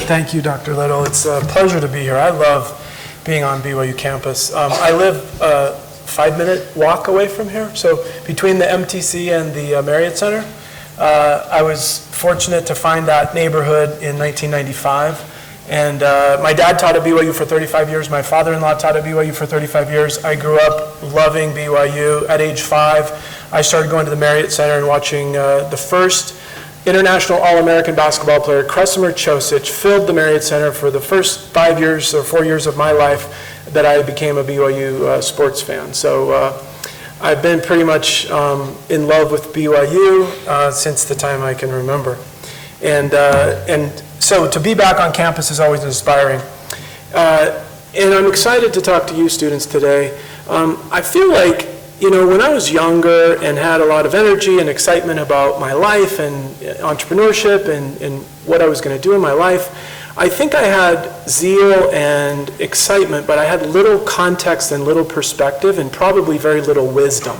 Thank you, Dr. Little. It's a pleasure to be here. I love being on BYU campus. I live a 5-minute walk away from here, so between the MTC and the Marriott Center. I was fortunate to find that neighborhood in 1995. And my dad taught at BYU for 35 years. My father-in-law taught at BYU for 35 years. I grew up loving BYU. At age 5, I started going to the Marriott Center and watching the first international All-American basketball player, Kresimir Ćosić, filled the Marriott Center for the first 5 years or 4 years of my life that I became a BYU sports fan. So I've been pretty much in love with BYU since the time I can remember. And so to be back on campus is always inspiring. And I'm excited to talk to you students today. I feel like, when I was younger and had a lot of energy and excitement about my life and entrepreneurship and what I was going to do in my life, I think I had zeal and excitement, but I had little context and little perspective and probably very little wisdom.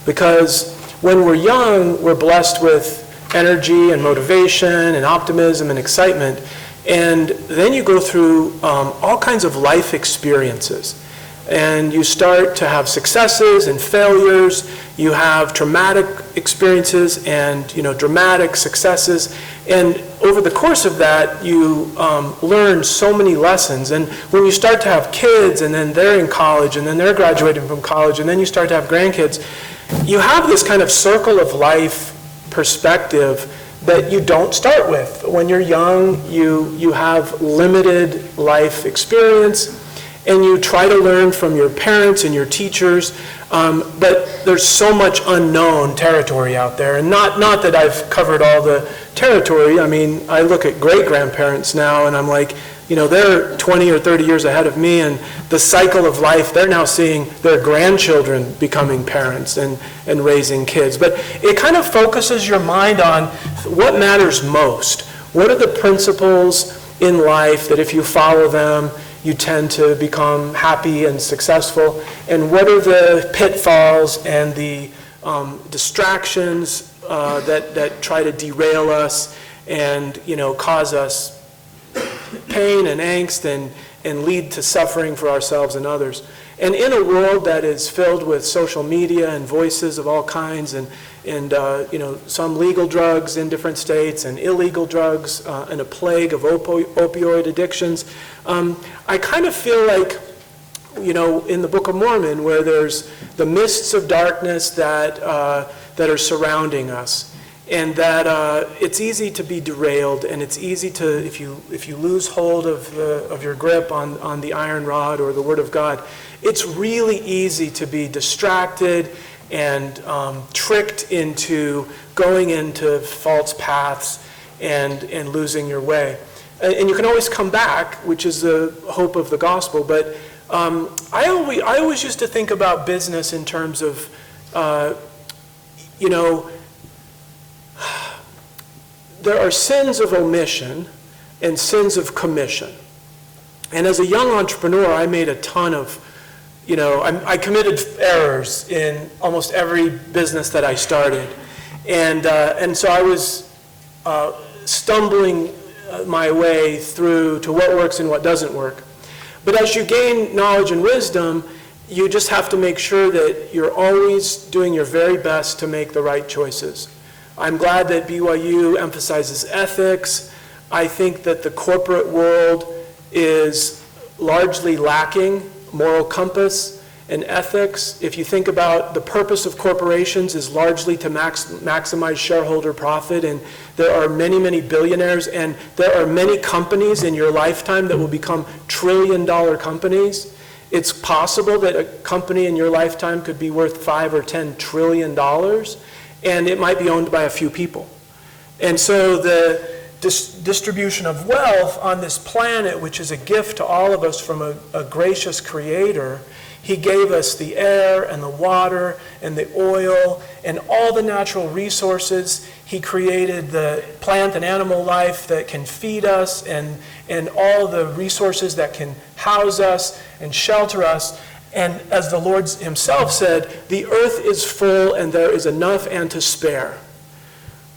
Because when we're young, we're blessed with energy and motivation and optimism and excitement, and then you go through all kinds of life experiences. And you start to have successes and failures. You have traumatic experiences and dramatic successes. And over the course of that, you learn so many lessons. And when you start to have kids, and then they're in college, and then they're graduating from college, and then you start to have grandkids, you have this kind of circle of life perspective that you don't start with. When you're young, you have limited life experience, and you try to learn from your parents and your teachers, but there's so much unknown territory out there. And not that I've covered all the territory. I mean, I look at great-grandparents now, and I'm like, they're 20 or 30 years ahead of me, and the cycle of life, they're now seeing their grandchildren becoming parents and raising kids. But it kind of focuses your mind on what matters most. What are the principles in life that if you follow them, you tend to become happy and successful? And what are the pitfalls and the distractions that try to derail us and cause us pain and angst and lead to suffering for ourselves and others? And in a world that is filled with social media and voices of all kinds and some legal drugs in different states and illegal drugs and a plague of opioid addictions, I kind of feel like, in the Book of Mormon, where there's the mists of darkness that are surrounding us, and that it's easy to be derailed, and it's easy to, if you lose hold of your grip on the iron rod or the Word of God, it's really easy to be distracted and tricked into going into false paths and losing your way. And you can always come back, which is the hope of the gospel. But I always used to think about business in terms of, there are sins of omission and sins of commission. And as a young entrepreneur, I made a ton of, I committed errors in almost every business that I started. And so I was stumbling my way through to what works and what doesn't work. But as you gain knowledge and wisdom, you just have to make sure that you're always doing your very best to make the right choices. I'm glad that BYU emphasizes ethics. I think that the corporate world is largely lacking moral compass and ethics. If you think about the purpose of corporations is largely to maximize shareholder profit, and there are many, many billionaires, and there are many companies in your lifetime that will become trillion-dollar companies. It's possible that a company in your lifetime could be worth $5 or $10 trillion, and it might be owned by a few people. And so the distribution of wealth on this planet, which is a gift to all of us from a gracious creator, he gave us the air and the water and the oil and all the natural resources. He created the plant and animal life that can feed us and all the resources that can house us and shelter us. And as the Lord himself said, the earth is full and there is enough and to spare.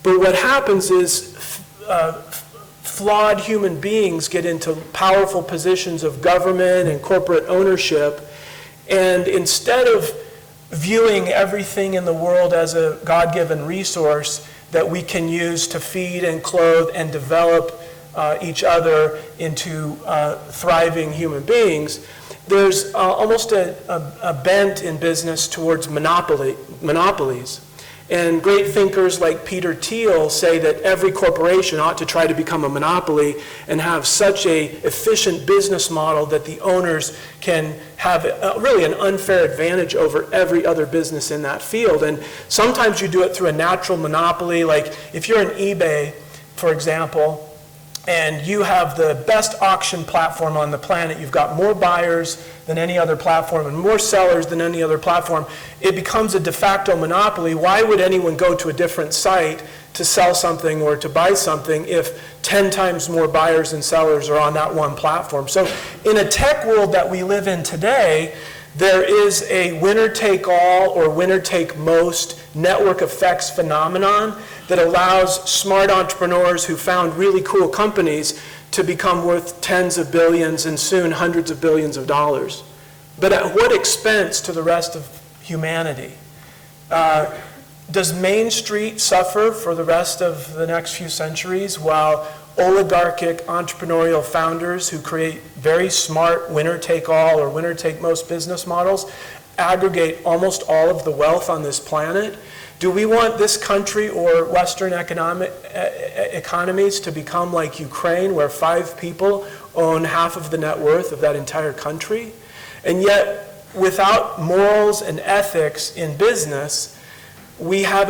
But what happens is flawed human beings get into powerful positions of government and corporate ownership, and instead of viewing everything in the world as a God-given resource that we can use to feed and clothe and develop each other into thriving human beings, there's almost a bent in business towards monopolies. And great thinkers like Peter Thiel say that every corporation ought to try to become a monopoly and have such a efficient business model that the owners can have really an unfair advantage over every other business in that field. And sometimes you do it through a natural monopoly, like if you're an eBay, for example, and you have the best auction platform on the planet, you've got more buyers than any other platform and more sellers than any other platform, it becomes a de facto monopoly. Why would anyone go to a different site to sell something or to buy something if 10 times more buyers and sellers are on that one platform? So in a tech world that we live in today, there is a winner-take-all or winner-take-most network effects phenomenon that allows smart entrepreneurs who found really cool companies to become worth tens of billions and soon hundreds of billions of dollars. But at what expense to the rest of humanity? Does Main Street suffer for the rest of the next few centuries while oligarchic entrepreneurial founders who create very smart winner-take-all or winner-take-most business models aggregate almost all of the wealth on this planet? Do we want this country or Western economies to become like Ukraine, where 5 people own half of the net worth of that entire country? And yet, without morals and ethics in business, we have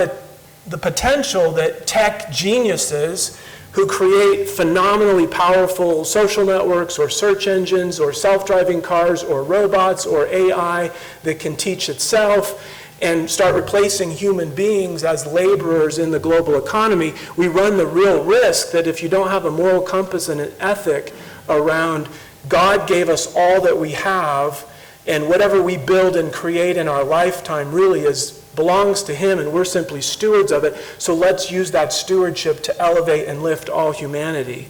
the potential that tech geniuses who create phenomenally powerful social networks or search engines or self-driving cars or robots or AI that can teach itself and start replacing human beings as laborers in the global economy, we run the real risk that if you don't have a moral compass and an ethic around God gave us all that we have, and whatever we build and create in our lifetime really belongs to Him, and we're simply stewards of it, so let's use that stewardship to elevate and lift all humanity.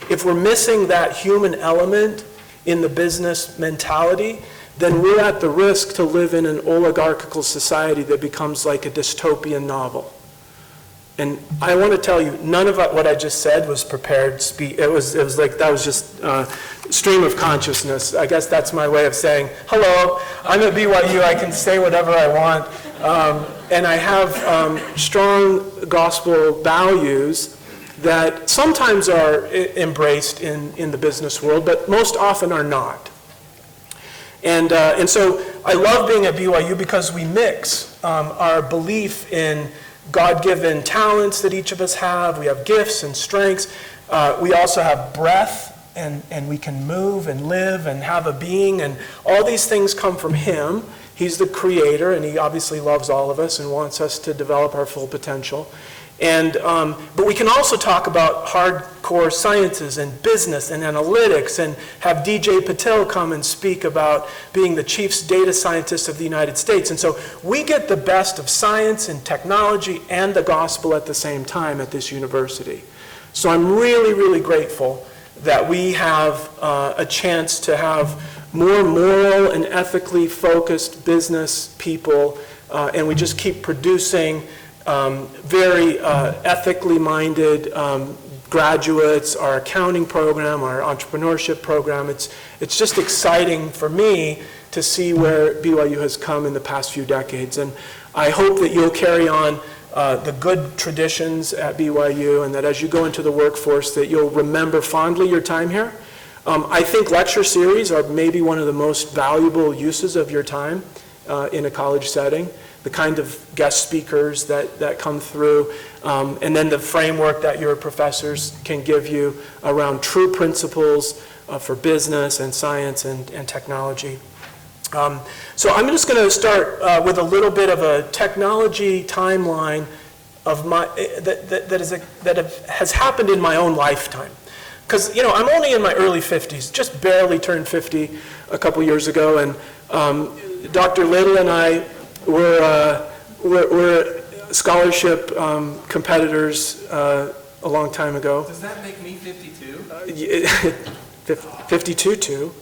If we're missing that human element in the business mentality, then we're at the risk to live in an oligarchical society that becomes like a dystopian novel. And I want to tell you, none of what I just said was prepared speech. It was like that was just stream of consciousness. I guess that's my way of saying, hello, I'm at BYU, I can say whatever I want. And I have strong gospel values that sometimes are embraced in the business world, but most often are not. And so I love being at BYU because we mix our belief in God-given talents that each of us have. We have gifts and strengths. We also have breath, and we can move and live and have a being, and all these things come from Him. He's the creator, and He obviously loves all of us and wants us to develop our full potential. And but we can also talk about hardcore sciences and business and analytics, and have DJ Patel come and speak about being the chief data scientist of the United States. And so we get the best of science and technology and the gospel at the same time at this university. So I'm really, really grateful that we have a chance to have more moral and ethically focused business people, and we just keep producing very ethically minded graduates, our accounting program, our entrepreneurship program. It's just exciting for me to see where BYU has come in the past few decades. And I hope that you'll carry on the good traditions at BYU, and that as you go into the workforce that you'll remember fondly your time here. I think lecture series are maybe one of the most valuable uses of your time in a college setting. The kind of guest speakers that come through, and then the framework that your professors can give you around true principles for business and science and technology. So I'm just going to start with a little bit of a technology timeline of that has happened in my own lifetime. Because I'm only in my early 50s, just barely turned 50 a couple years ago, and Dr. Little and I we're scholarship competitors a long time ago. Does that make me 52? 52 too.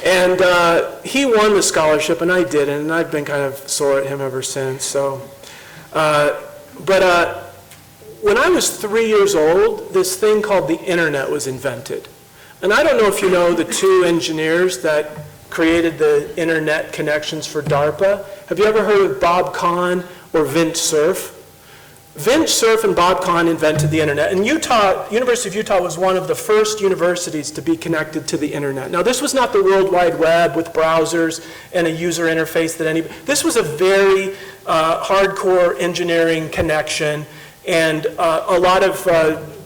And he won the scholarship, and I didn't, and I've been kind of sore at him ever since. So, when I was 3 years old, this thing called the internet was invented. And I don't know if you know the two engineers that created the internet connections for DARPA. Have you ever heard of Bob Kahn or Vint Cerf? Vint Cerf and Bob Kahn invented the internet. And University of Utah was one of the first universities to be connected to the internet. Now, this was not the World Wide Web with browsers and a user interface that anybody. This was a very hardcore engineering connection, and a lot of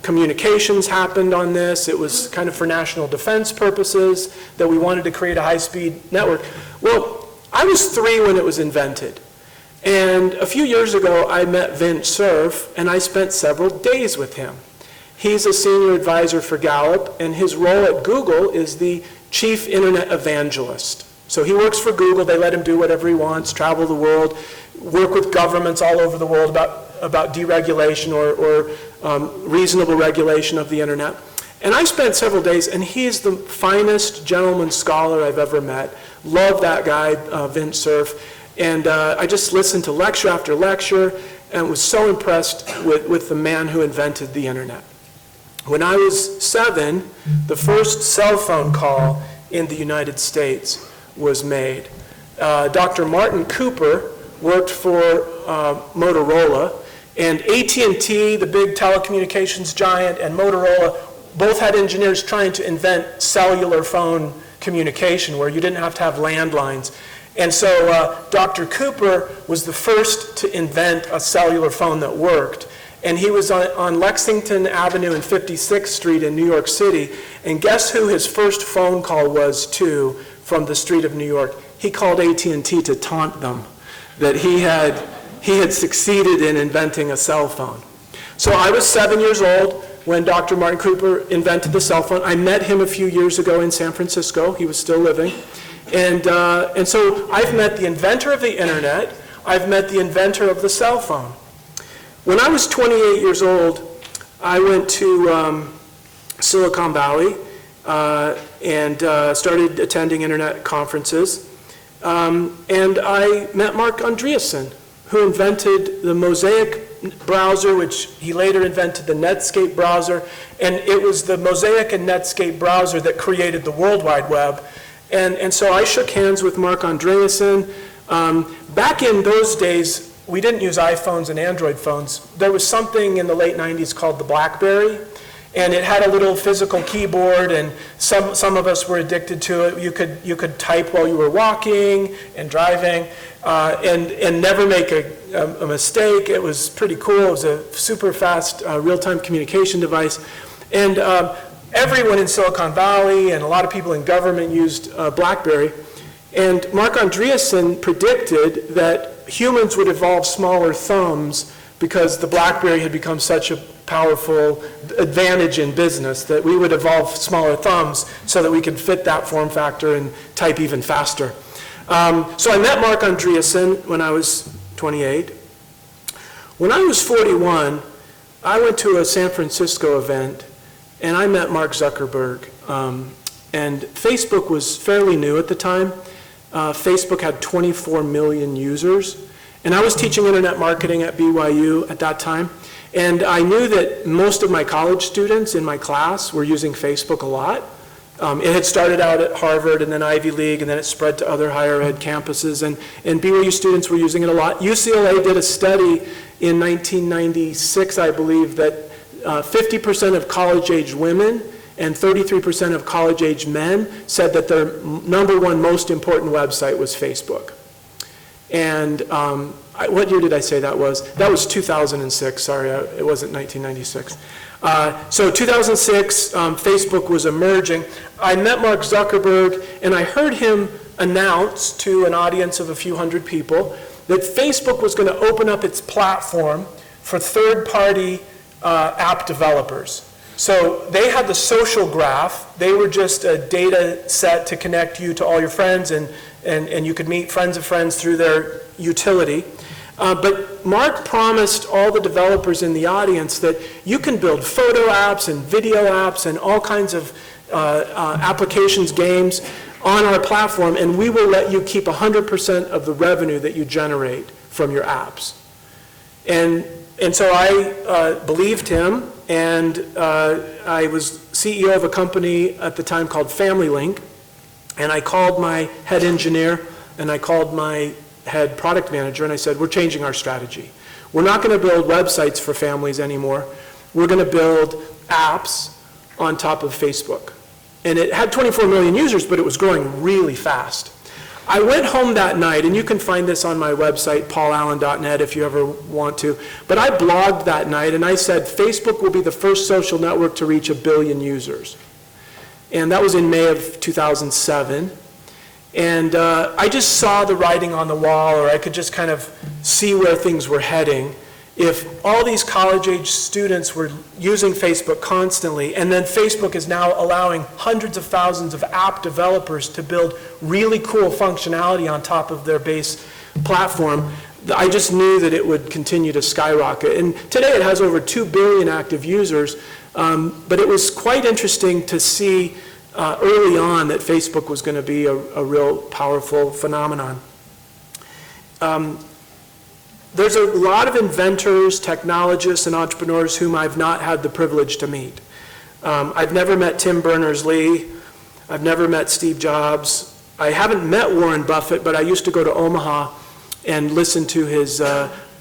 communications happened on this. It was kind of for national defense purposes that we wanted to create a high-speed network. Well, I was 3 when it was invented. And a few years ago, I met Vint Cerf, and I spent several days with him. He's a senior advisor for Gallup, and his role at Google is the chief internet evangelist. So he works for Google. They let him do whatever he wants, travel the world, work with governments all over the world about deregulation or reasonable regulation of the internet. And I spent several days, and he's the finest gentleman scholar I've ever met. Love that guy, Vint Cerf. And I just listened to lecture after lecture and was so impressed with the man who invented the internet. When I was 7, the first cell phone call in the United States was made. Dr. Martin Cooper worked for Motorola, and AT&T, the big telecommunications giant, and Motorola both had engineers trying to invent cellular phone communication where you didn't have to have landlines. And so Dr. Cooper was the first to invent a cellular phone that worked. And he was on Lexington Avenue and 56th Street in New York City. And guess who his first phone call was to from the street of New York? He called AT&T to taunt them that he had succeeded in inventing a cell phone. So I was 7 years old when Dr. Martin Cooper invented the cell phone. I met him a few years ago in San Francisco. He was still living. And so I've met the inventor of the internet. I've met the inventor of the cell phone. When I was 28 years old, I went to Silicon Valley and started attending internet conferences. And I met Mark Andreessen, who invented the Mosaic Browser, which he later invented the Netscape browser. And it was the Mosaic and Netscape browser that created the World Wide Web. And so I shook hands with Mark Andreessen. Back in those days, we didn't use iPhones and Android phones. There was something in the late 90s called the BlackBerry, and it had a little physical keyboard, and some of us were addicted to it. You could type while you were walking and driving, and never make a mistake. It was pretty cool. It was a super fast real-time communication device. And everyone in Silicon Valley and a lot of people in government used BlackBerry. And Mark Andreessen predicted that humans would evolve smaller thumbs because the BlackBerry had become such a powerful advantage in business that we would evolve smaller thumbs so that we could fit that form factor and type even faster. So I met Mark Andreessen when I was 28. When I was 41, I went to a San Francisco event and I met Mark Zuckerberg. And Facebook was fairly new at the time. Facebook had 24 million users. And I was teaching internet marketing at BYU at that time. And I knew that most of my college students in my class were using Facebook a lot. It had started out at Harvard and then Ivy League, and then it spread to other higher ed campuses. And BYU students were using it a lot. UCLA did a study in 1996, I believe, that 50% of college-age women and 33% of college-age men said that their number one most important website was Facebook. And what year did I say that was? That was 2006, sorry, it wasn't 1996. So 2006, Facebook was emerging. I met Mark Zuckerberg, and I heard him announce to an audience of a few hundred people that Facebook was going to open up its platform for third-party app developers. So they had the social graph. They were just a data set to connect you to all your friends, and you could meet friends of friends through their utility. But Mark promised all the developers in the audience that you can build photo apps and video apps and all kinds of applications, games on our platform, and we will let you keep 100% of the revenue that you generate from your apps. And so I believed him, and I was CEO of a company at the time called Family Link, and I called my head engineer, and I called my head product manager, and I said, we're changing our strategy. We're not going to build websites for families anymore. We're going to build apps on top of Facebook. And it had 24 million users, but it was growing really fast. I went home that night, and you can find this on my website, paulallen.net, if you ever want to. But I blogged that night, and I said, Facebook will be the first social network to reach 1 billion users. And that was in May of 2007. And I just saw the writing on the wall, or I could just kind of see where things were heading. If all these college-age students were using Facebook constantly, and then Facebook is now allowing hundreds of thousands of app developers to build really cool functionality on top of their base platform, I just knew that it would continue to skyrocket. And today it has over 2 billion active users, but it was quite interesting to see early on that Facebook was going to be a real powerful phenomenon. There's a lot of inventors, technologists, and entrepreneurs whom I've not had the privilege to meet. I've never met Tim Berners-Lee. I've never met Steve Jobs. I haven't met Warren Buffett, but I used to go to Omaha and listen to his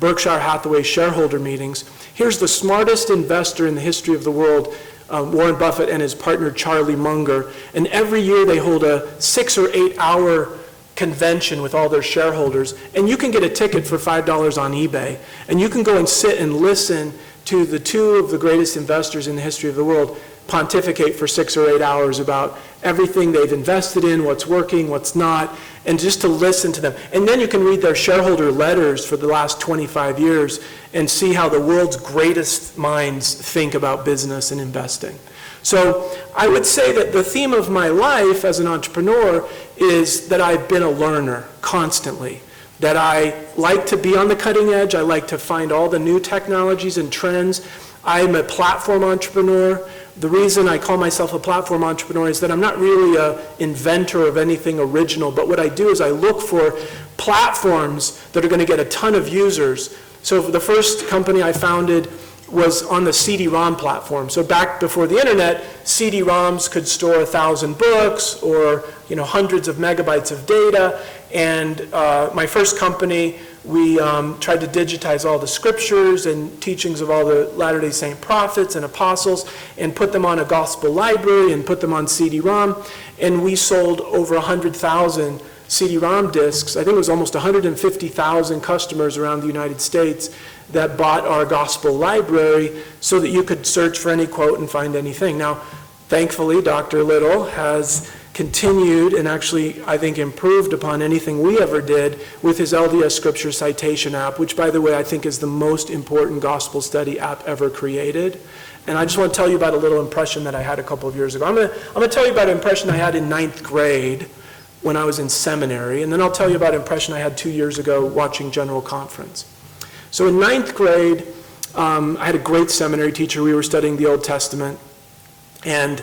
Berkshire Hathaway shareholder meetings. Here's the smartest investor in the history of the world, Warren Buffett and his partner Charlie Munger. And every year they hold a 6 or 8 hour convention with all their shareholders, and you can get a ticket for $5 on eBay, and you can go and sit and listen to the two of the greatest investors in the history of the world pontificate for 6 or 8 hours about everything they've invested in, what's working, what's not, and just to listen to them. And then you can read their shareholder letters for the last 25 years and see how the world's greatest minds think about business and investing. So I would say that the theme of my life as an entrepreneur is that I've been a learner constantly, that I like to be on the cutting edge, I like to find all the new technologies and trends. I'm a platform entrepreneur. The reason I call myself a platform entrepreneur is that I'm not really an inventor of anything original, but what I do is I look for platforms that are going to get a ton of users. So the first company I founded was on the CD-ROM platform. So back before the internet, CD-ROMs could store 1,000 books or hundreds of megabytes of data. And my first company, we tried to digitize all the scriptures and teachings of all the Latter-day Saint prophets and apostles and put them on a gospel library and put them on CD-ROM. And we sold over 100,000 CD-ROM discs. I think it was almost 150,000 customers around the United States that bought our gospel library so that you could search for any quote and find anything. Now, thankfully, Dr. Little has continued and actually, I think, improved upon anything we ever did with his LDS Scripture Citation app, which, by the way, I think is the most important gospel study app ever created. And I just want to tell you about a little impression that I had a couple of years ago. I'm going to tell you about an impression I had in 9th grade when I was in seminary, and then I'll tell you about an impression I had 2 years ago watching General Conference. So in 9th grade, I had a great seminary teacher. We were studying the Old Testament. And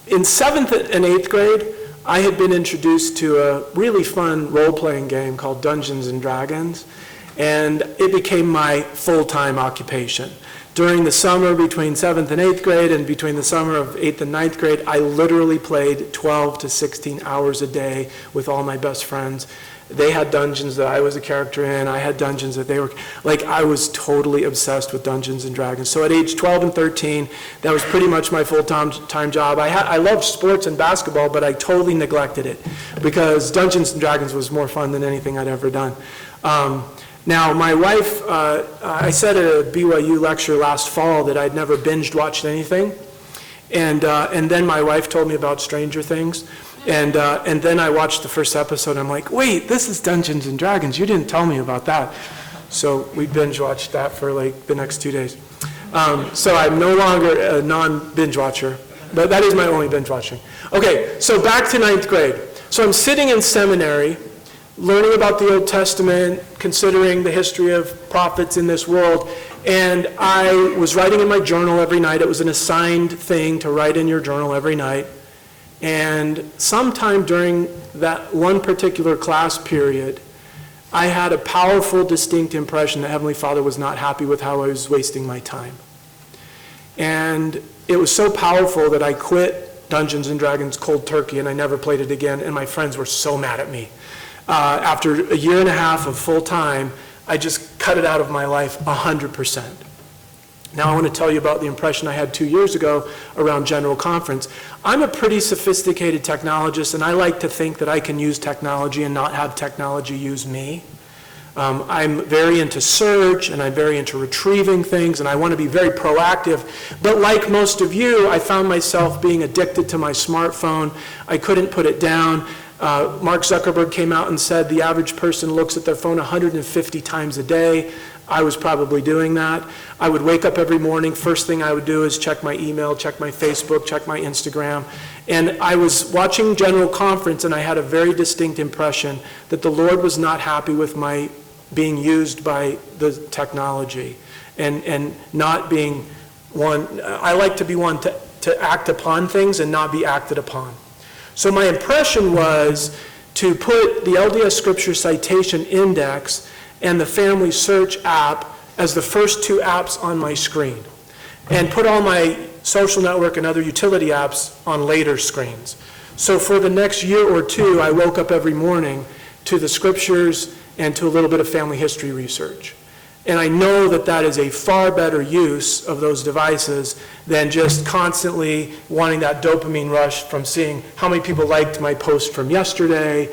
in 7th and 8th grade, I had been introduced to a really fun role-playing game called Dungeons and Dragons. And it became my full-time occupation. During the summer between 7th and 8th grade and between the summer of 8th and 9th grade, I literally played 12 to 16 hours a day with all my best friends. They had dungeons that I was a character in. I had dungeons that they were, I was totally obsessed with Dungeons and Dragons. So at age 12 and 13, that was pretty much my full-time job. I loved sports and basketball, but I totally neglected it because Dungeons and Dragons was more fun than anything I'd ever done. Now, my wife, I said at a BYU lecture last fall that I'd never binged watched anything. And then my wife told me about Stranger Things. And then I watched the first episode. I'm like, wait, this is Dungeons and Dragons. You didn't tell me about that. So we binge watched that for the next 2 days. So I'm no longer a non-binge watcher, but that is my only binge watching. Okay, so back to 9th grade. So I'm sitting in seminary. learning about the Old Testament, considering the history of prophets in this world, and I was writing in my journal every night. It was an assigned thing to write in your journal every night. And sometime during that one particular class period, I had a powerful, distinct impression that Heavenly Father was not happy with how I was wasting my time. And it was so powerful that I quit Dungeons & Dragons cold turkey, and I never played it again, and my friends were so mad at me. After a year and a half of full time, I just cut it out of my life 100%. Now I want to tell you about the impression I had 2 years ago around General Conference. I'm a pretty sophisticated technologist, and I like to think that I can use technology and not have technology use me. I'm very into search, and I'm very into retrieving things, and I want to be very proactive. But like most of you, I found myself being addicted to my smartphone. I couldn't put it down. Mark Zuckerberg came out and said the average person looks at their phone 150 times a day. I was probably doing that. I would wake up every morning. First thing I would do is check my email, check my Facebook, check my Instagram. And I was watching General Conference, and I had a very distinct impression that the Lord was not happy with my being used by the technology and not being one. I like to be one to act upon things and not be acted upon. So my impression was to put the LDS Scripture Citation Index and the Family Search app as the first two apps on my screen, and put all my social network and other utility apps on later screens. So for the next year or two, I woke up every morning to the Scriptures and to a little bit of family history research. And I know that that is a far better use of those devices than just constantly wanting that dopamine rush from seeing how many people liked my post from yesterday.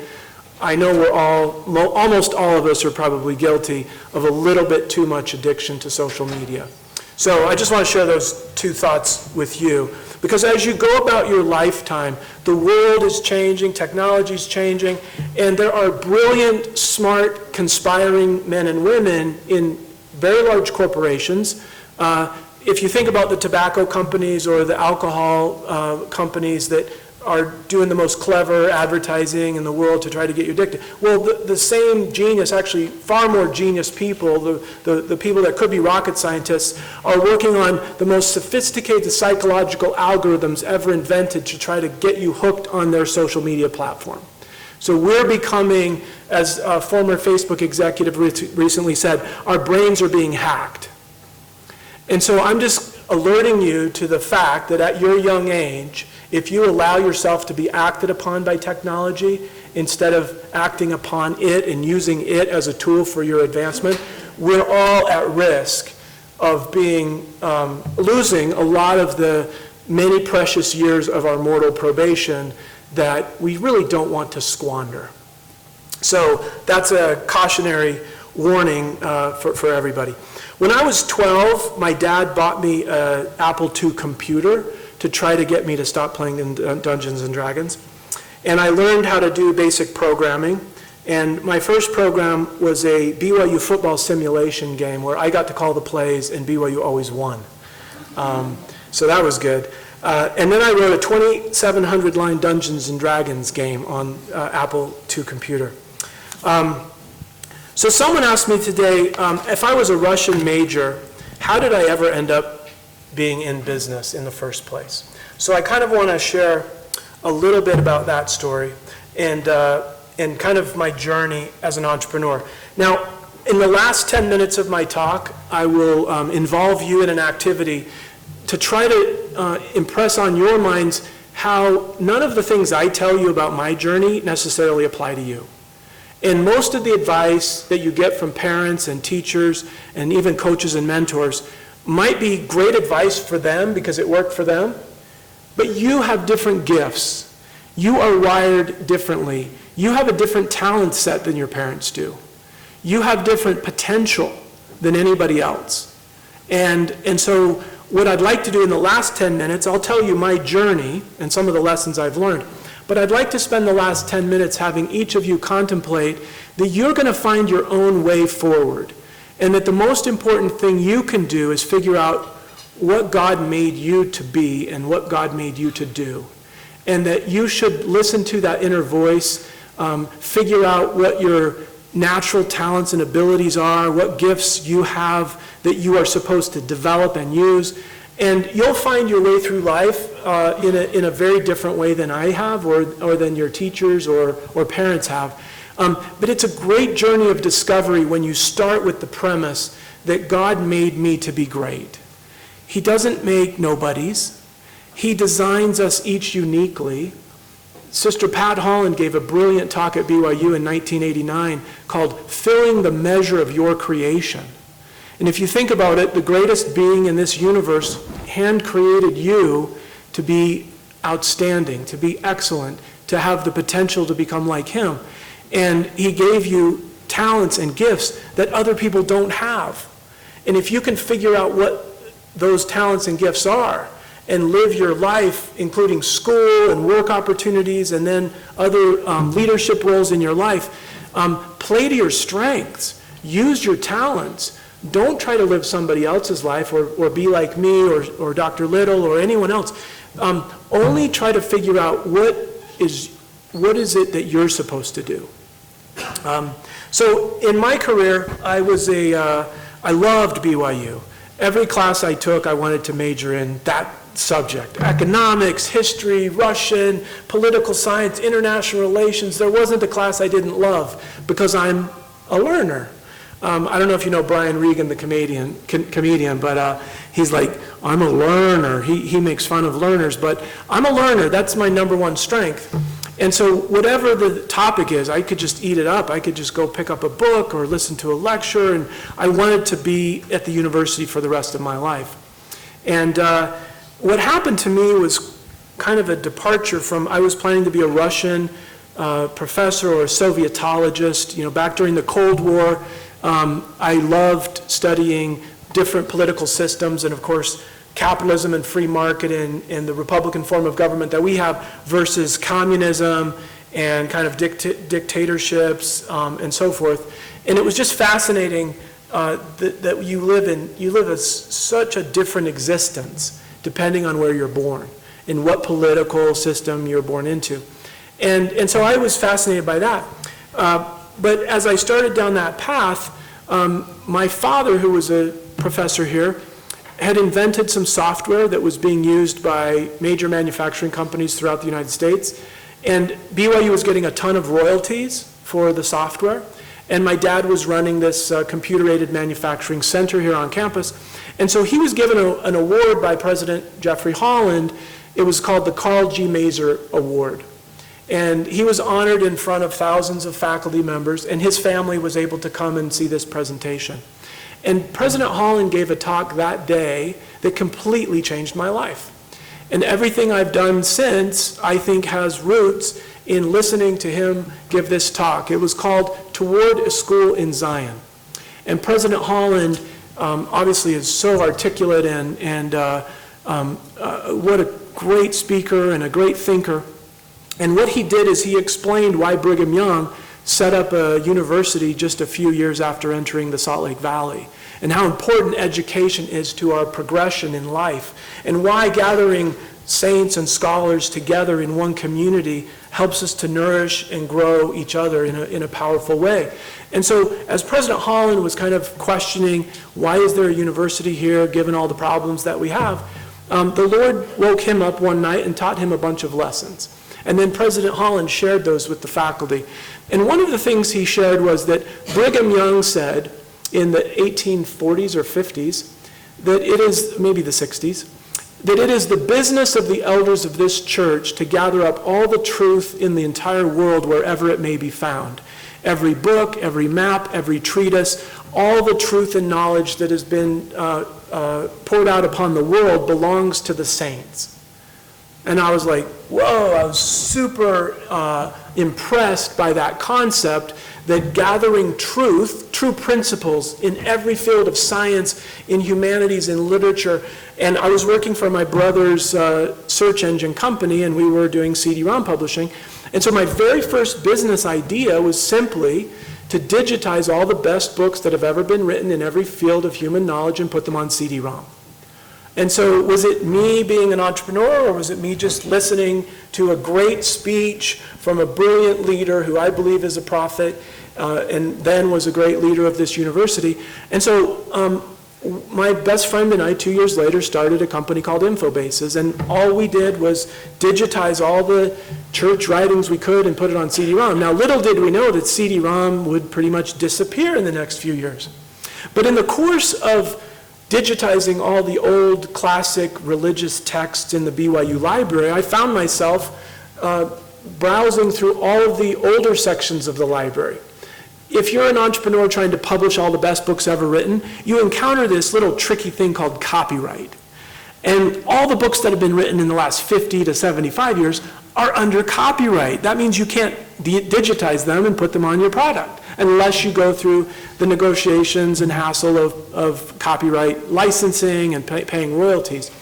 I know we're almost all of us are probably guilty of a little bit too much addiction to social media. So I just want to share those two thoughts with you, because as you go about your lifetime, the world is changing, technology is changing, and there are brilliant, smart, conspiring men and women in very large corporations. If you think about the tobacco companies or the alcohol companies that are doing the most clever advertising in the world to try to get you addicted. Well, the same genius, actually far more genius people, the people that could be rocket scientists, are working on the most sophisticated psychological algorithms ever invented to try to get you hooked on their social media platform. So we're becoming, as a former Facebook executive recently said, our brains are being hacked. And so I'm just alerting you to the fact that at your young age, if you allow yourself to be acted upon by technology instead of acting upon it and using it as a tool for your advancement, we're all at risk of losing a lot of the many precious years of our mortal probation that we really don't want to squander. So that's a cautionary warning for everybody. When I was 12, my dad bought me an Apple II computer to try to get me to stop playing in Dungeons & Dragons. And I learned how to do basic programming. And my first program was a BYU football simulation game where I got to call the plays and BYU always won. So that was good. And then I wrote a 2,700-line Dungeons & Dragons game on Apple II computer. So someone asked me today, if I was a Russian major, how did I ever end up being in business in the first place? So I kind of want to share a little bit about that story and kind of my journey as an entrepreneur. Now, in the last 10 minutes of my talk, I will involve you in an activity to try to impress on your minds how none of the things I tell you about my journey necessarily apply to you. And most of the advice that you get from parents and teachers and even coaches and mentors might be great advice for them because it worked for them, but you have different gifts. You are wired differently. You have a different talent set than your parents do. You have different potential than anybody else. And so what I'd like to do in the last 10 minutes, I'll tell you my journey and some of the lessons I've learned, but I'd like to spend the last 10 minutes having each of you contemplate that you're going to find your own way forward. And that the most important thing you can do is figure out what God made you to be and what God made you to do. And that you should listen to that inner voice figure out what your natural talents and abilities are, what gifts you have that you are supposed to develop and use. And you'll find your way through life in a very different way than I have or than your teachers or parents have. But it's a great journey of discovery when you start with the premise that God made me to be great. He doesn't make nobodies. He designs us each uniquely. Sister Pat Holland gave a brilliant talk at BYU in 1989 called Filling the Measure of Your Creation. And if you think about it, the greatest being in this universe hand-created you to be outstanding, to be excellent, to have the potential to become like him. And he gave you talents and gifts that other people don't have. And if you can figure out what those talents and gifts are and live your life, including school and work opportunities and then other leadership roles in your life, play to your strengths, use your talents. Don't try to live somebody else's life or be like me or Dr. Little or anyone else. Only try to figure out what is it that you're supposed to do. So in my career, I loved BYU. Every class I took, I wanted to major in that subject. Economics, history, Russian, political science, international relations. There wasn't a class I didn't love because I'm a learner. I don't know if you know Brian Regan, the comedian, but he's like, I'm a learner. He makes fun of learners, but I'm a learner. That's my number one strength. And so whatever the topic is, I could just eat it up. I could just go pick up a book or listen to a lecture, and I wanted to be at the university for the rest of my life. And what happened to me was kind of a departure from, I was planning to be a Russian professor or a Sovietologist. Back during the Cold War, I loved studying different political systems and, of course, capitalism and free market and the Republican form of government that we have versus communism and kind of dictatorships and so forth. And it was just fascinating that you live such a different existence depending on where you're born and what political system you're born into. And so I was fascinated by that. But as I started down that path, my father, who was a professor here, had invented some software that was being used by major manufacturing companies throughout the United States. And BYU was getting a ton of royalties for the software. And my dad was running this computer-aided manufacturing center here on campus. And so he was given an award by President Jeffrey Holland. It was called the Karl G. Maeser Award. And he was honored in front of thousands of faculty members, and his family was able to come and see this presentation. And President Holland gave a talk that day that completely changed my life. And everything I've done since, I think, has roots in listening to him give this talk. It was called Toward a School in Zion. And President Holland obviously is so articulate and what a great speaker and a great thinker. And what he did is he explained why Brigham Young set up a university just a few years after entering the Salt Lake Valley, and how important education is to our progression in life, and why gathering saints and scholars together in one community helps us to nourish and grow each other in a powerful way. And so as President Holland was kind of questioning, why is there a university here given all the problems that we have, the Lord woke him up one night and taught him a bunch of lessons. And then President Holland shared those with the faculty. And one of the things he shared was that Brigham Young said in the 1840s or 50s, that it is, maybe the 60s, that it is the business of the elders of this church to gather up all the truth in the entire world wherever it may be found. Every book, every map, every treatise, all the truth and knowledge that has been poured out upon the world belongs to the saints. And I was like, whoa, I was super impressed by that concept that gathering truth, true principles in every field of science, in humanities, in literature. And I was working for my brother's search engine company, and we were doing CD-ROM publishing. And so my very first business idea was simply to digitize all the best books that have ever been written in every field of human knowledge and put them on CD-ROM. And so was it me being an entrepreneur, or was it me just listening to a great speech from a brilliant leader who I believe is a prophet, and then was a great leader of this university? And so my best friend and I, 2 years later, started a company called Infobases, and all we did was digitize all the church writings we could and put it on CD-ROM. Now, little did we know that CD-ROM would pretty much disappear in the next few years. But in the course of digitizing all the old classic religious texts in the BYU library, I found myself browsing through all of the older sections of the library. If you're an entrepreneur trying to publish all the best books ever written, you encounter this little tricky thing called copyright. And all the books that have been written in the last 50 to 75 years are under copyright. That means you can't digitize them and put them on your product unless you go through the negotiations and hassle of copyright licensing and paying royalties.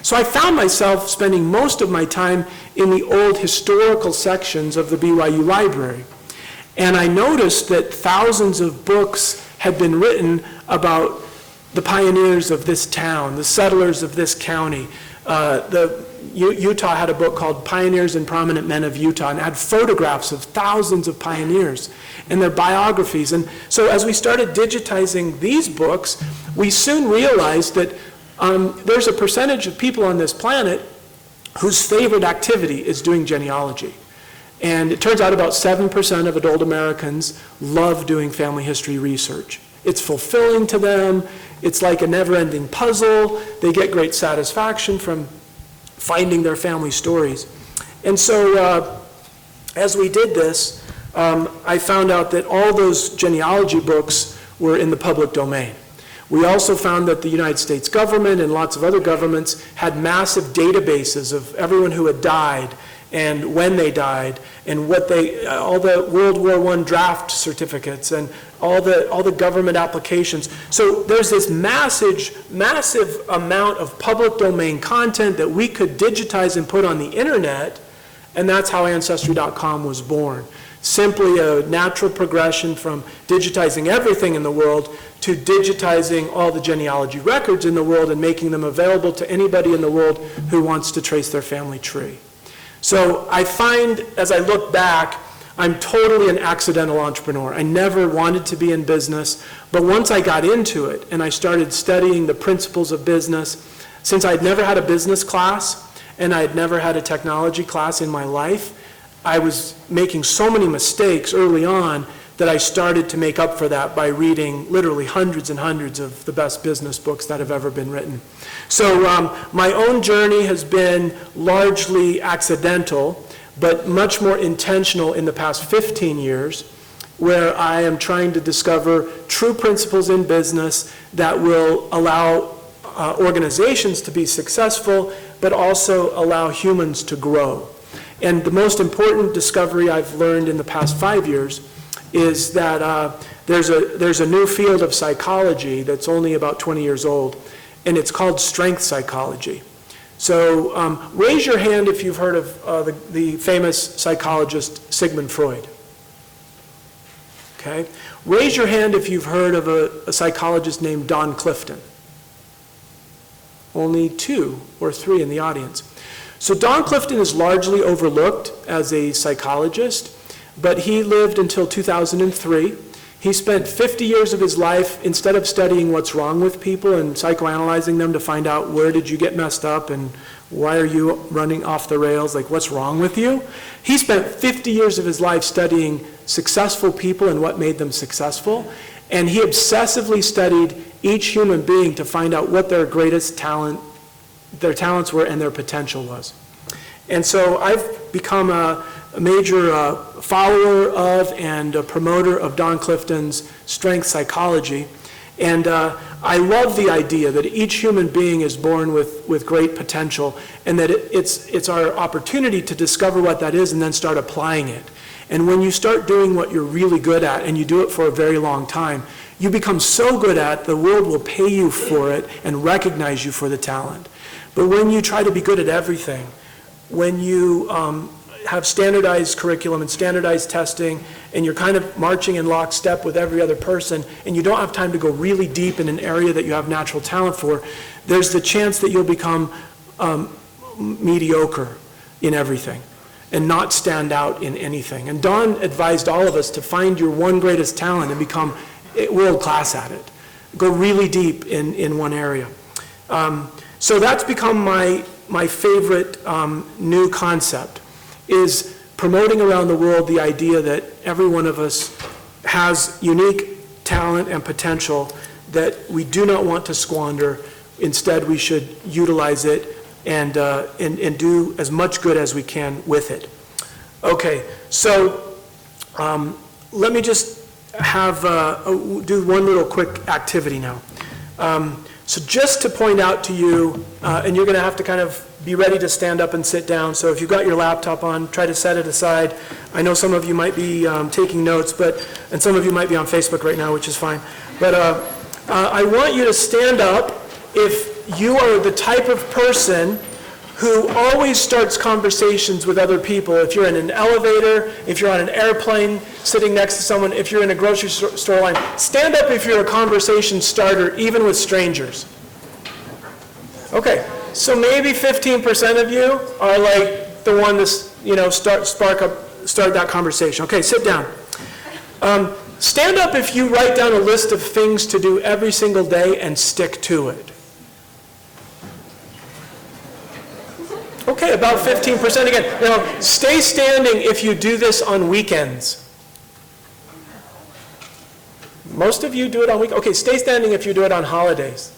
So I found myself spending most of my time in the old historical sections of the BYU library. And I noticed that thousands of books had been written about the pioneers of this town, the settlers of this county. Utah had a book called Pioneers and Prominent Men of Utah, and it had photographs of thousands of pioneers and their biographies. And so as we started digitizing these books, we soon realized that there's a percentage of people on this planet whose favorite activity is doing genealogy. And it turns out about 7% of adult Americans love doing family history research. It's fulfilling to them. It's like a never-ending puzzle. They get great satisfaction from finding their family stories. And so as we did this, I found out that all those genealogy books were in the public domain. We also found that the United States government and lots of other governments had massive databases of everyone who had died and when they died, and what all the World War I draft certificates, and all the government applications. So there's this massive amount of public domain content that we could digitize and put on the internet, and that's how Ancestry.com was born. Simply a natural progression from digitizing everything in the world to digitizing all the genealogy records in the world and making them available to anybody in the world who wants to trace their family tree. So I find, as I look back, I'm totally an accidental entrepreneur. I never wanted to be in business, but once I got into it and I started studying the principles of business, since I'd never had a business class and I'd never had a technology class in my life, I was making so many mistakes early on that I started to make up for that by reading literally hundreds and hundreds of the best business books that have ever been written. So my own journey has been largely accidental, but much more intentional in the past 15 years, where I am trying to discover true principles in business that will allow organizations to be successful, but also allow humans to grow. And the most important discovery I've learned in the past 5 years is that there's a new field of psychology that's only about 20 years old, and it's called strength psychology. So raise your hand if you've heard of the famous psychologist Sigmund Freud. Okay? Raise your hand if you've heard of a psychologist named Don Clifton. Only 2 or 3 in the audience. So Don Clifton is largely overlooked as a psychologist, but he lived until 2003. He spent 50 years of his life, instead of studying what's wrong with people and psychoanalyzing them to find out where did you get messed up and why are you running off the rails, like what's wrong with you? He spent 50 years of his life studying successful people and what made them successful, and he obsessively studied each human being to find out what their greatest talent, their talents were and their potential was. And so I've become a major follower of and a promoter of Don Clifton's strength psychology. And I love the idea that each human being is born with great potential, and that it's our opportunity to discover what that is and then start applying it. And when you start doing what you're really good at and you do it for a very long time, you become so good at the world will pay you for it and recognize you for the talent. But when you try to be good at everything, when you have standardized curriculum and standardized testing, and you're kind of marching in lockstep with every other person, and you don't have time to go really deep in an area that you have natural talent for, there's the chance that you'll become mediocre in everything and not stand out in anything. And Don advised all of us to find your one greatest talent and become world class at it. Go really deep in one area. So that's become my favorite new concept, is promoting around the world the idea that every one of us has unique talent and potential that we do not want to squander. Instead, we should utilize it and do as much good as we can with it. Okay, so let me just do one little quick activity now. So just to point out to you, and you're going to have to kind of be ready to stand up and sit down. So if you've got your laptop on, try to set it aside. I know some of you might be taking notes, and some of you might be on Facebook right now, which is fine. But I want you to stand up if you are the type of person who always starts conversations with other people. If you're in an elevator, if you're on an airplane, sitting next to someone, if you're in a grocery store line, stand up if you're a conversation starter, even with strangers. Okay, so maybe 15% of you are like the one to start that conversation. Okay, sit down. Stand up if you write down a list of things to do every single day and stick to it. Okay, about 15% again. Now, stay standing if you do this on weekends. Most of you do it on weekends. Okay, stay standing if you do it on holidays.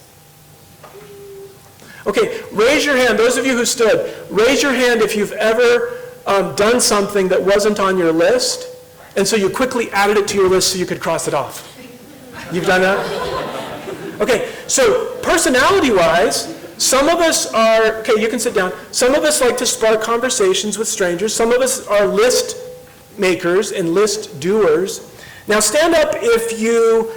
Okay, raise your hand. Those of you who stood, raise your hand if you've ever done something that wasn't on your list, and so you quickly added it to your list so you could cross it off. You've done that? Okay, so personality-wise, some of us are, okay, you can sit down. Some of us like to spark conversations with strangers. Some of us are list makers and list doers. Now stand up if you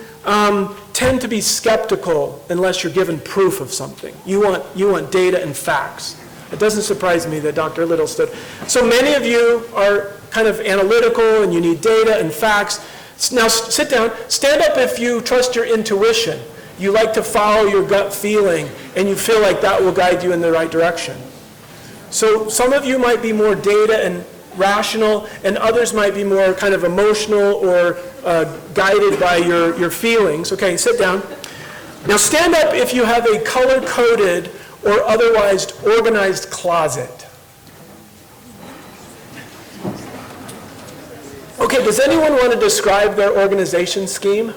tend to be skeptical unless you're given proof of something. You want data and facts. It doesn't surprise me that Dr. Little stood. So many of you are kind of analytical and you need data and facts. Now sit down. Stand up if you trust your intuition. You like to follow your gut feeling, and you feel like that will guide you in the right direction. So some of you might be more data and rational, and others might be more kind of emotional or guided by your feelings. Okay, sit down. Now stand up if you have a color-coded or otherwise organized closet. Okay, does anyone want to describe their organization scheme?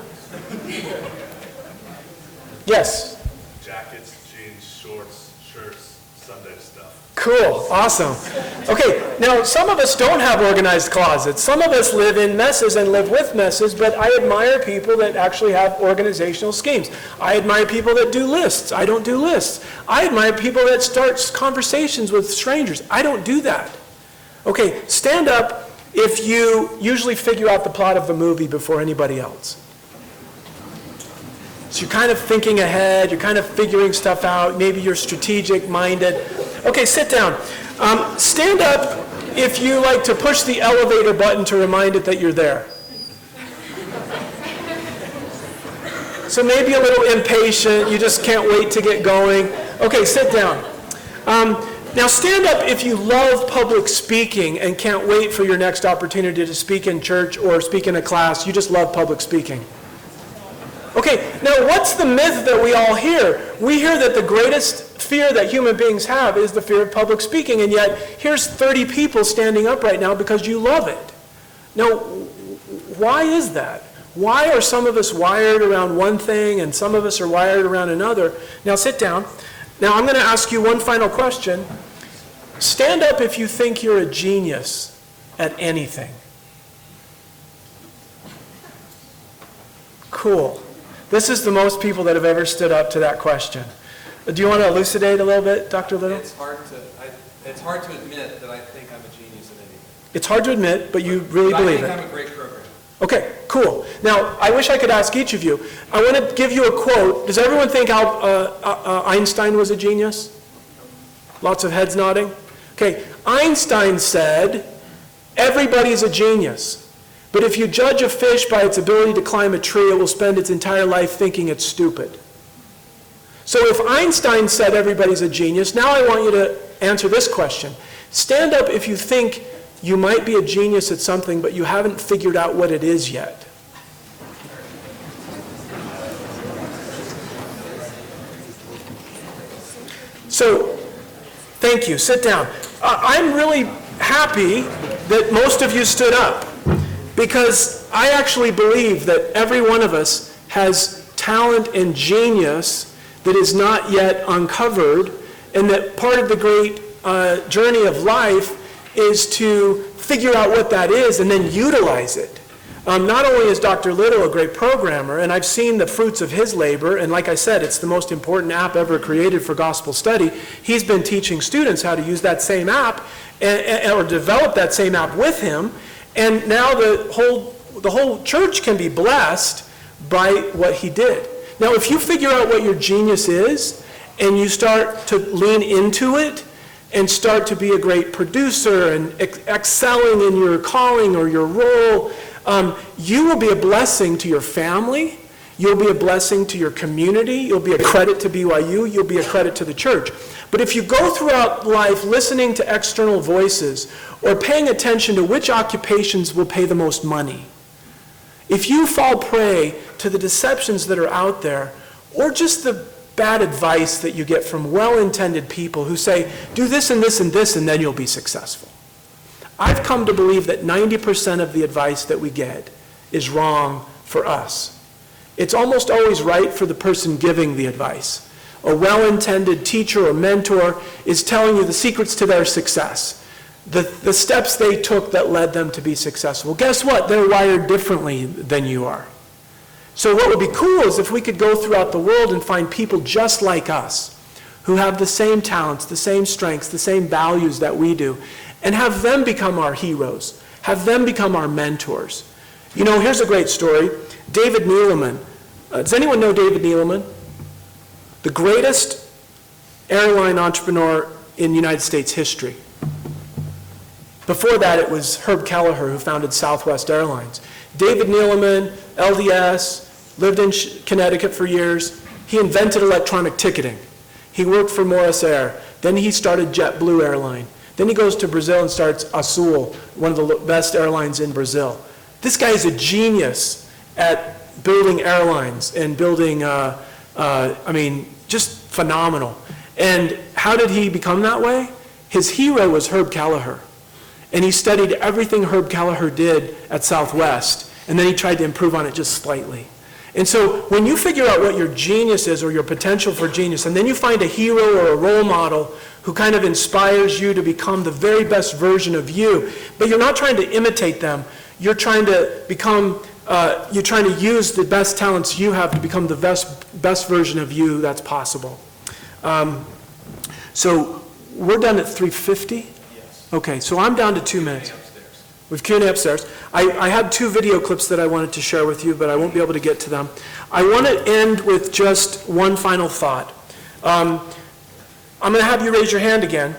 Yes? Jackets, jeans, shorts, shirts, Sunday stuff. Cool, awesome. Okay, now some of us don't have organized closets. Some of us live in messes and live with messes, but I admire people that actually have organizational schemes. I admire people that do lists. I don't do lists. I admire people that start conversations with strangers. I don't do that. Okay, stand up if you usually figure out the plot of the movie before anybody else. So you're kind of thinking ahead, you're kind of figuring stuff out, maybe you're strategic-minded. Okay, sit down. Stand up if you like to push the elevator button to remind it that you're there. So maybe a little impatient, you just can't wait to get going. Okay, sit down. Now stand up if you love public speaking and can't wait for your next opportunity to speak in church or speak in a class. You just love public speaking. Okay, now what's the myth that we all hear? We hear that the greatest fear that human beings have is the fear of public speaking, and yet here's 30 people standing up right now because you love it. Now, why is that? Why are some of us wired around one thing and some of us are wired around another? Now sit down. Now I'm going to ask you one final question. Stand up if you think you're a genius at anything. Cool. This is the most people that have ever stood up to that question. Do you want to elucidate a little bit, Dr. Little? It's hard to admit that I think I'm a genius at anything. It's hard to admit, but you really believe it. I think I'm a great programmer. Okay, cool. Now, I wish I could ask each of you. I want to give you a quote. Does everyone think Einstein was a genius? Lots of heads nodding. Okay, Einstein said, Everybody's a genius. But if you judge a fish by its ability to climb a tree, it will spend its entire life thinking it's stupid. So if Einstein said everybody's a genius, now I want you to answer this question. Stand up if you think you might be a genius at something, but you haven't figured out what it is yet. So, thank you. Sit down. I'm really happy that most of you stood up, because I actually believe that every one of us has talent and genius that is not yet uncovered, and that part of the great journey of life is to figure out what that is and then utilize it. Not only is Dr. Little a great programmer, and I've seen the fruits of his labor, and like I said, it's the most important app ever created for gospel study. He's been teaching students how to use that same app or develop that same app with him, and now the whole church can be blessed by what he did. Now, if you figure out what your genius is, and you start to lean into it, and start to be a great producer and excelling in your calling or your role, you will be a blessing to your family, you'll be a blessing to your community, you'll be a credit to BYU, you'll be a credit to the church. But if you go throughout life listening to external voices or paying attention to which occupations will pay the most money, if you fall prey to the deceptions that are out there, or just the bad advice that you get from well-intended people who say, do this and this and this, and then you'll be successful. I've come to believe that 90% of the advice that we get is wrong for us. It's almost always right for the person giving the advice. A well-intended teacher or mentor is telling you the secrets to their success, the steps they took that led them to be successful. Guess what? They're wired differently than you are. So what would be cool is if we could go throughout the world and find people just like us who have the same talents, the same strengths, the same values that we do, and have them become our heroes, have them become our mentors. You know, here's a great story. David Neeleman. Does anyone know David Neeleman? The greatest airline entrepreneur in United States history. Before that, it was Herb Kelleher who founded Southwest Airlines. David Neeleman, LDS, lived in Connecticut for years. He invented electronic ticketing. He worked for Morris Air. Then he started JetBlue Airline. Then he goes to Brazil and starts Azul, one of the best airlines in Brazil. This guy is a genius at building airlines and building, just phenomenal. And how did he become that way? His hero was Herb Kelleher. And he studied everything Herb Kelleher did at Southwest, and then he tried to improve on it just slightly. And so when you figure out what your genius is or your potential for genius, and then you find a hero or a role model who kind of inspires you to become the very best version of you, but you're not trying to imitate them, you're trying to become, you're trying to use the best talents you have to become the best version of you that's possible. So we're done at 3:50? Yes. Okay, so I'm down to 2 minutes. Upstairs. With Q&A upstairs. I had 2 video clips that I wanted to share with you, but I won't be able to get to them. I want to end with just one final thought. I'm going to have you raise your hand again.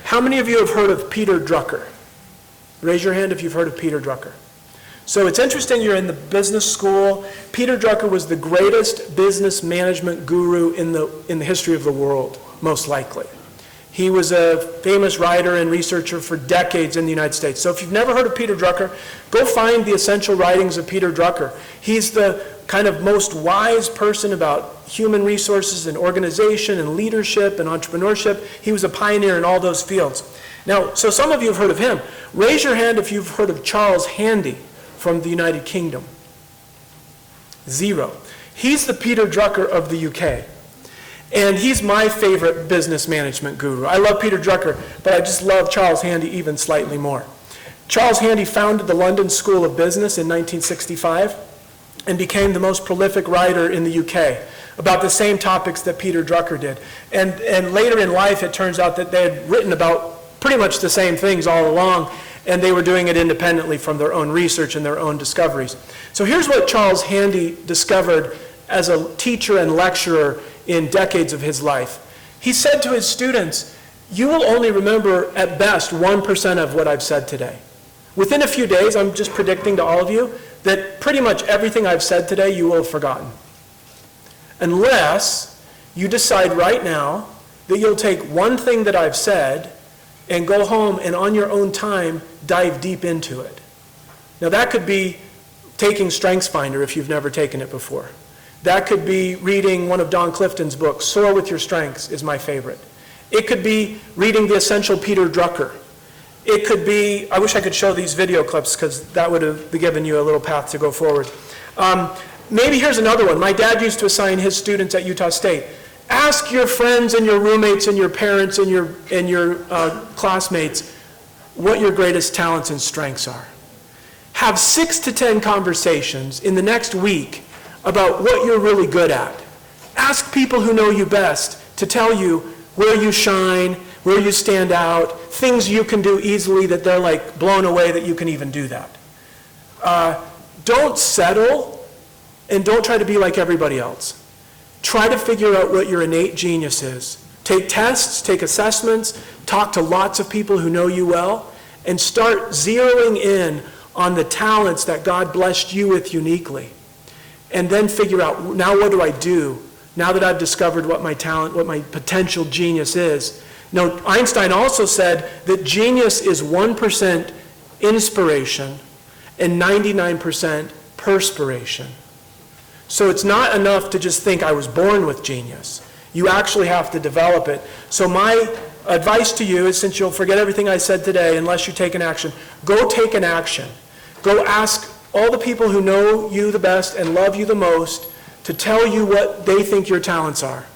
How many of you have heard of Peter Drucker? Raise your hand if you've heard of Peter Drucker. So it's interesting you're in the business school. Peter Drucker was the greatest business management guru in the history of the world, most likely. He was a famous writer and researcher for decades in the United States. So if you've never heard of Peter Drucker, go find the essential writings of Peter Drucker. He's the kind of most wise person about human resources and organization and leadership and entrepreneurship. He was a pioneer in all those fields. Now, so some of you have heard of him. Raise your hand if you've heard of Charles Handy from the United Kingdom. 0. He's the Peter Drucker of the UK. And he's my favorite business management guru. I love Peter Drucker, but I just love Charles Handy even slightly more. Charles Handy founded the London School of Business in 1965 and became the most prolific writer in the UK about the same topics that Peter Drucker did. And later in life, it turns out that they had written about pretty much the same things all along, and they were doing it independently from their own research and their own discoveries. So here's what Charles Handy discovered as a teacher and lecturer in decades of his life. He said to his students, you will only remember at best 1% of what I've said today. Within a few days, I'm just predicting to all of you that pretty much everything I've said today you will have forgotten. Unless you decide right now that you'll take one thing that I've said and go home and on your own time dive deep into it. Now that could be taking StrengthsFinder if you've never taken it before. That could be reading one of Don Clifton's books. Soar with Your Strengths is my favorite. It could be reading The Essential Peter Drucker. It could be, I wish I could show these video clips because that would have given you a little path to go forward. Maybe here's another one. My dad used to assign his students at Utah State. Ask your friends and your roommates and your parents and your classmates what your greatest talents and strengths are. Have 6 to 10 conversations in the next week about what you're really good at. Ask people who know you best to tell you where you shine, where you stand out, things you can do easily that they're like blown away that you can even do that. Don't settle and don't try to be like everybody else. Try to figure out what your innate genius is. Take tests, take assessments, talk to lots of people who know you well, and start zeroing in on the talents that God blessed you with uniquely. And then figure out, now what do I do? Now that I've discovered what my talent, what my potential genius is. Now, Einstein also said that genius is 1% inspiration and 99% perspiration. So it's not enough to just think I was born with genius. You actually have to develop it. So my advice to you is, since you'll forget everything I said today unless you take an action, go take an action. Go ask all the people who know you the best and love you the most to tell you what they think your talents are.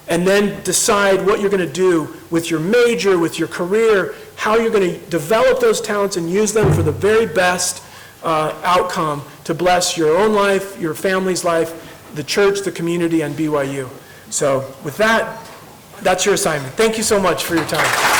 And then decide what you're going to do with your major, with your career, how you're going to develop those talents and use them for the very best outcome to bless your own life, your family's life, the church, the community, and BYU. So with that, that's your assignment. Thank you so much for your time.